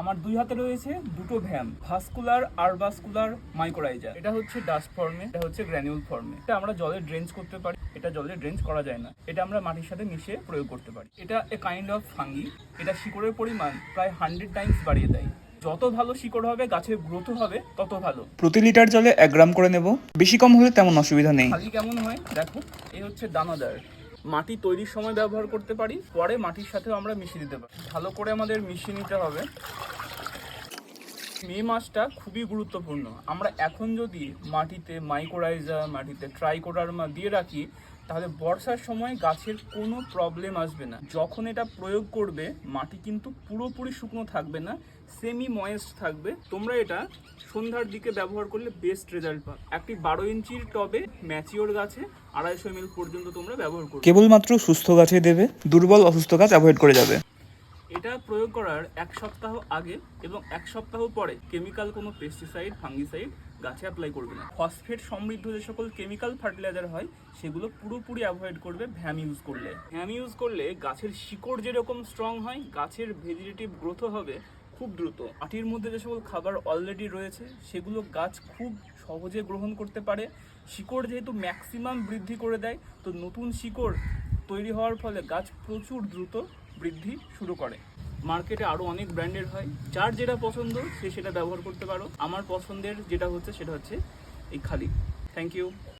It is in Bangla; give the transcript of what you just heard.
আমার দুই হাতে রয়েছে দুটো ভ্যাম, ভাস্কুলার আর ভাস্কুলার মাইক্রোরাইজার। এটা হচ্ছে ডাস্ট ফর্মে, এটা হচ্ছে গ্র্যানিউল ফর্মে। এটা আমরা জলে ড্রেঞ্চ করতে পারি, এটা জলে ড্রেঞ্চ করা যায় না। এটা আমরা মাটির সাথে মিশিয়ে প্রয়োগ করতে পারি। এটা এ কাইন্ড অফ ফাঙ্গি। এটা শিকড়ের পরিমাণ প্রায় 100 টাইমস বাড়িয়ে দেয়। যত ভালো শিকড় হবে, গাছের গ্রোথ হবে তত ভালো। প্রতি লিটার জলে 1 গ্রাম করে নেব, বেশি কম হলে তেমন অসুবিধা নেই। খালি কেমন হয় দেখো, এই হচ্ছে দানাদার। মাটি তৈরির সময় ব্যবহার করতে পারি, পরে মাটির সাথেও আমরা মিশিয়ে দিতে পারি। ভালো করে আমাদের মিশিয়ে নিতে হবে। মে মাসটা খুবই গুরুত্বপূর্ণ। আমরা এখন যদি মাটিতে মাইক্রোরাইজা, মাটিতে ট্রাইকোডার্মা দিয়ে রাখি, তাহলে বর্ষার সময় গাছের কোনো প্রবলেম আসবে না। যখন এটা প্রয়োগ করবে, মাটি কিন্তু পুরোপুরি শুকনো থাকবে না, সেমি ময়েস্ট থাকবে। তোমরা এটা সন্ধ্যার দিকে ব্যবহার করলে বেস্ট রেজাল্ট পাবে। একটি 12 ইঞ্চির টবে ম্যাচিওর গাছে 250 ml পর্যন্ত তোমরা ব্যবহার করবে। কেবলমাত্র সুস্থ গাছে দেবে, দুর্বল অসুস্থ গাছ অ্যাভয়েড করে যাবে। এটা প্রয়োগ করার 1 সপ্তাহ আগে এবং 1 সপ্তাহ পরে কেমিক্যাল কোনো পেস্টিসাইড, ফাঙ্গিসাইড গাছে অ্যাপ্লাই করবে না। ফসফেট সমৃদ্ধ যে সকল কেমিক্যাল ফার্টিলাইজার হয়, সেগুলো পুরোপুরি অ্যাভয়েড করবে ভ্যাম ইউজ করলে। ভ্যাম ইউজ করলে গাছের শিকড় যেরকম স্ট্রং হয়, গাছের ভেজিটেটিভ গ্রোথও হবে খুব দ্রুত। মাটির মধ্যে যে সকল খাবার অলরেডি রয়েছে, সেগুলো গাছ খুব সহজে গ্রহণ করতে পারে। শিকড় যেহেতু ম্যাক্সিমাম বৃদ্ধি করে দেয়, তো নতুন শিকড় তৈরি হওয়ার ফলে গাছ প্রচুর দ্রুত বৃদ্ধি শুরু করে। মার্কেটে আরও অনেক ব্র্যান্ডের হয়, যার যেটা পছন্দ সে সেটা ব্যবহার করতে পারো। আমার পছন্দের যেটা হচ্ছে সেটা হচ্ছে এই খালি। Thank you.